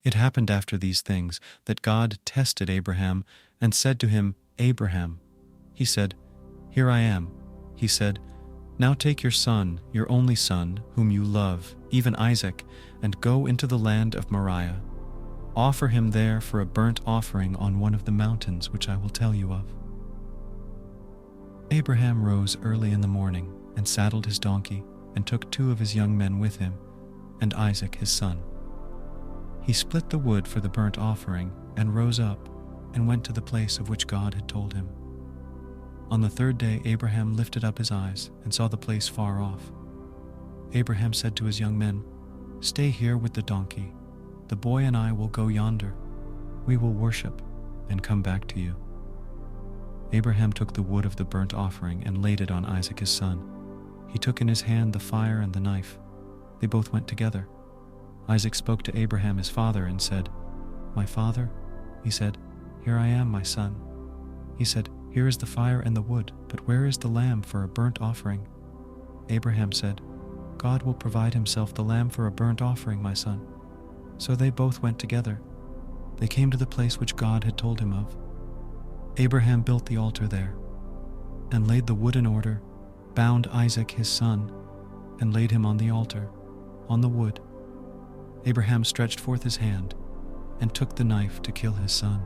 It happened after these things that God tested Abraham and said to him, Abraham. He said, Here I am. He said, Now take your son, your only son, whom you love, even Isaac, and go into the land of Moriah. Offer him there for a burnt offering on one of the mountains which I will tell you of. Abraham rose early in the morning and saddled his donkey and took 2 of his young men with him and Isaac his son. He split the wood for the burnt offering and rose up and went to the place of which God had told him. On the 3rd day Abraham lifted up his eyes and saw the place far off. Abraham said to his young men, Stay here with the donkey. The boy and I will go yonder. We will worship and come back to you. Abraham took the wood of the burnt offering and laid it on Isaac his son. He took in his hand the fire and the knife. They both went together. Isaac spoke to Abraham his father and said, My father? He said, Here I am, my son. He said, Here is the fire and the wood, but where is the lamb for a burnt offering? Abraham said, God will provide himself the lamb for a burnt offering, my son. So they both went together. They came to the place which God had told him of. Abraham built the altar there, and laid the wood in order, bound Isaac his son, and laid him on the altar, on the wood. Abraham stretched forth his hand, and took the knife to kill his son.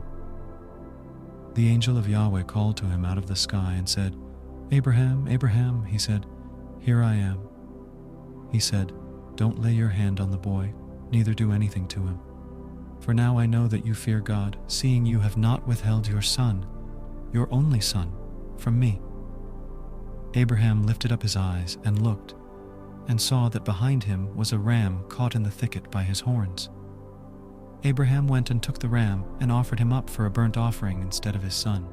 The angel of Yahweh called to him out of the sky and said, Abraham, Abraham, he said, Here I am. He said, Don't lay your hand on the boy, neither do anything to him. For now I know that you fear God, seeing you have not withheld your son, your only son, from me. Abraham lifted up his eyes and looked, and saw that behind him was a ram caught in the thicket by his horns. Abraham went and took the ram and offered him up for a burnt offering instead of his son.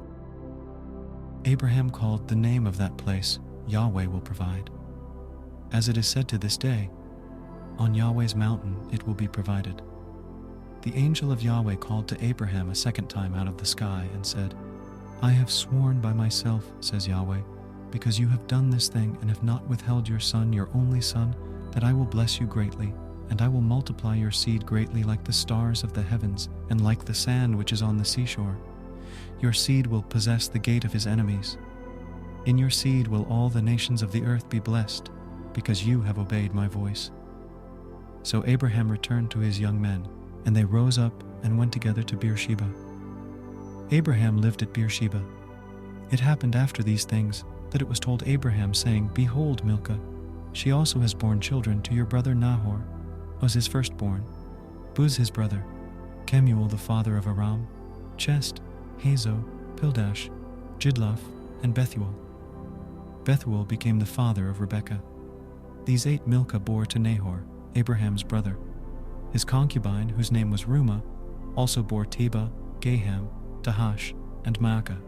Abraham called the name of that place, Yahweh will provide. As it is said to this day, On Yahweh's mountain it will be provided. The angel of Yahweh called to Abraham a 2nd time out of the sky and said, I have sworn by myself, says Yahweh, because you have done this thing and have not withheld your son, your only son, that I will bless you greatly, and I will multiply your seed greatly like the stars of the heavens and like the sand which is on the seashore. Your seed will possess the gate of his enemies. In your seed will all the nations of the earth be blessed, because you have obeyed my voice. So Abraham returned to his young men, and they rose up and went together to Beersheba. Abraham lived at Beersheba. It happened after these things that it was told Abraham, saying, Behold, Milcah, she also has borne children to your brother Nahor, Uz his firstborn, Buz his brother, Kemuel the father of Aram, Chest, Hazo, Pildash, Jidlaph, and Bethuel. Bethuel became the father of Rebekah. These 8 Milcah bore to Nahor, Abraham's brother. His concubine, whose name was Reumah, also bore Tebah, Gaham, Tahash, and Maacah.